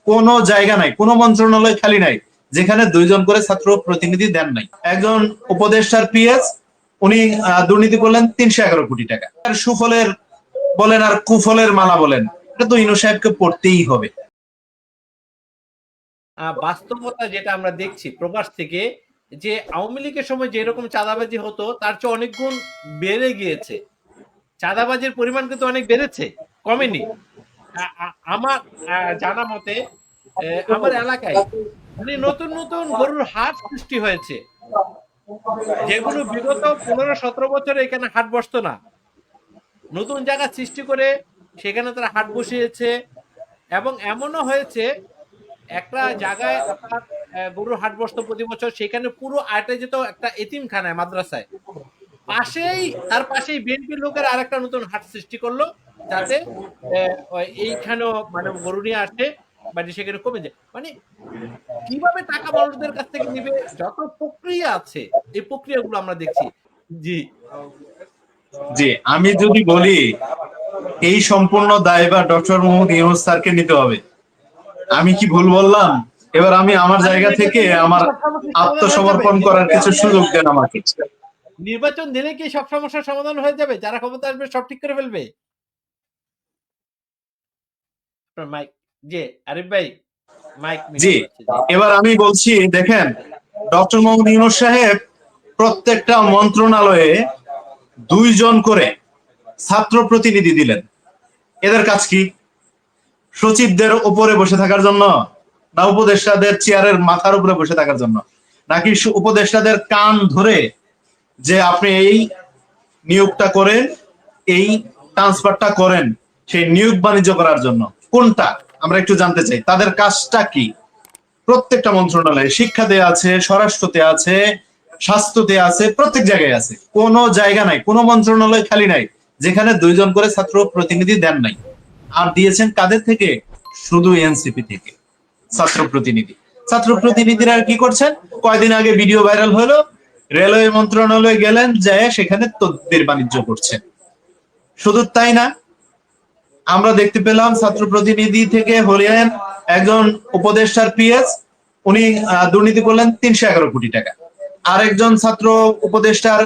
কোনো জায়গা নাই, কোনো মন্ত্রণালয় খালি নাই যেখানে 2 জন করে ছাত্র প্রতিনিধি দেন নাই। একজন উপদেষ্টার পিএস উনি দুর্নীতি করলেন 311 কোটি টাকা। আর সুফলের বলেন আর কুফলের মালা বলেন, এটা তো ইনু সাহেবকে পড়তেই হবে। বাস্তবতা যেটা আমরা দেখছি প্রবাস থেকে, যে আওয়ামী লীগের সময় যে এরকম চাঁদাবাজি হতো তার চেয়ে অনেক গুণ বেড়ে গিয়েছে। চাঁদাবাজির পরিমাণ কিন্তু অনেক বেড়েছে, কমেনি। আমার জানা মতে আমার এলাকায় মানে নতুন নতুন গরুর হাট সৃষ্টি হয়েছে, যেগুলো বিগত 15-17 বছরে এখানে হাট বসতো না। নতুন জায়গা সৃষ্টি করে সেখানে তারা হাট বসিয়েছে, এবং এমনও হয়েছে একটা জায়গায় আপনার গরুর হাট বসতো প্রতি বছর, সেখানে পুরো আটে যেত একটা এতিমখানায়, মাদ্রাসায় তার পাশেই বিএনপির লোকের আরেকটা নতুন হাট সৃষ্টি করলো, যাতে এইখানেও মানে গরু নিয়ে আসে, মানে সেখানে কমে যায়। মানে কিভাবে টাকা মানুষদের কাছ থেকে নিবে, যত প্রক্রিয়া আছে এই প্রক্রিয়াগুলো আমরা দেখছি। জি জি, আমি যদি বলি এই সম্পূর্ণ দায়ভার ডক্টর মোহাম্মদ ইউনূস স্যারকে নিতে হবে, আমি কি ভুল বললাম? এবার আমি আমার জায়গা থেকে আমার আত্মসমর্পণ করার কিছু সুযোগ দেন আমাকে। নির্বাচন দিলে কি সব সমস্যার সমাধান হয়ে যাবে? যারা ক্ষমতা আসবে সব ঠিক করে ফেলবে? মাইক, জি আরিফ ভাই মাইক। জি, এবার আমি বলছি, দেখেন ডক্টর মোহাম্মদ ইউনূস সাহেব প্রত্যেকটা মন্ত্রণালয়ে 2 জন করে ছাত্র প্রতিনিধি দিলেন। এদের কাজ কি? সচিবদের উপরে বসে থাকার জন্য, না উপদেষ্টাদের চেয়ারের মাথার উপরে বসে থাকার জন্য, নাকি উপদেষ্টাদের কান ধরে যে আপনি এই নিয়োগটা করেন, এই ট্রান্সফারটা করেন, সেই নিয়োগ বাণিজ্য করার জন্য? কোনটা আমরা একটু জানতে চাই, তাদের কাজটা কি? প্রত্যেকটা মন্ত্রণালয়ে শিক্ষাতে আছে, স্বরাষ্ট্রতে আছে, স্বাস্থ্যতে আছে, প্রত্যেক জায়গায় আছে। কোনো জায়গা নাই, কোনো মন্ত্রণালয় খালি নাই যেখানে 2 জন করে ছাত্র প্রতিনিধি দেন নাই। আর দিয়েছেন কাদের থেকে? শুধু এনসিপি থেকে ছাত্র প্রতিনিধি। ছাত্র প্রতিনিধিরা কি করছেন? কয়দিন আগে ভিডিও ভাইরাল হলো, রেলওয়ে মন্ত্রণালয়ে গেলেন, যায় সেখানে তদবির বাণিজ্য করছেন। শুধু তাই না, আমরা দেখতে পেলাম ছাত্র প্রতিনিধি থেকে হলেন একজন উপদেষ্টার পিএস, উনি দুর্নীতি করলেন 311 কোটি টাকা। আরেকজন ছাত্র উপদেষ্টার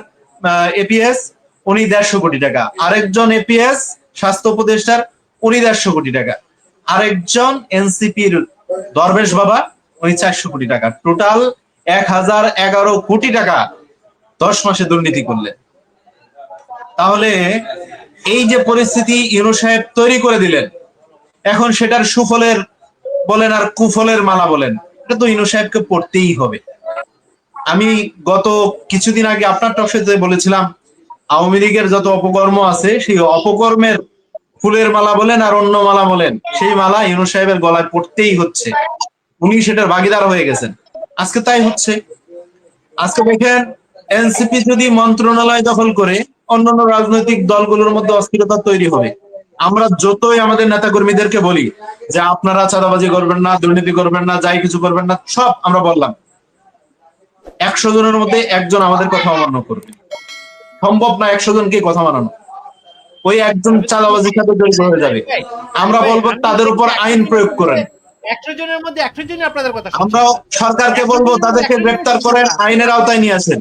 এপিএস, উনি 150 কোটি টাকা। আরেকজন এপিএস স্বাস্থ্য উপদেষ্টার, উনি 150 কোটি টাকা। আরেকজন এনসিপির দরবেশ বাবা, উনি 400 কোটি টাকা। টোটাল 1011 কোটি টাকা 10 মাসে দুর্নীতি করলেন। তাহলে এই যে পরিস্থিতি ইউনূস সাহেব তৈরি করে দিলেন, এখন সেটার সুফলের বলেন আর কুফলের মালা বলেন, এটা তো ইউনূস সাহেবকে পড়তেই হবে। আমি গত কিছুদিন আগে আপনার টকশোতে বলেছিলাম, আওয়ামী লীগের যত অপকর্ম আছে সেই অপকর্মের ফুলের মালা বলেন আর অন্য মালা বলেন, সেই মালা ইউনূস সাহেবের গলায় পড়তেই হচ্ছে। উনি সেটার ভাগিদার হয়ে গেছেন। আজকে তাই হচ্ছে। আজকে দেখেন, এনসিপি যদি মন্ত্রণালয় দখল করে, অন্যান্য রাজনৈতিক দলগুলোর মধ্যে অস্থিরতা তৈরি হবে। আমরা যতই আমাদের নেতা কর্মীদেরকে বলি যে আপনারা চাঁদাবাজি করবেন না, দুর্নীতি করবেন না, যাই কিছু করবেন না, সব আমরা বললাম, 100 জনের মধ্যে একজন আমাদের কথা অমান্য করবে। সম্ভব না 100 জনকে কথা মানানো। ওই একজন চাঁদাবাজি খাতে জড়িত হয়ে যাবে। আমরা বলবো তাদের উপর আইন প্রয়োগ করেন। 100 জনের মধ্যে 100 জনই আপনাদের কথা শুনছে। আমরা সরকারকে বলবো তাদেরকে গ্রেফতার করেন, আইনের আওতায় নিয়ে আসেন।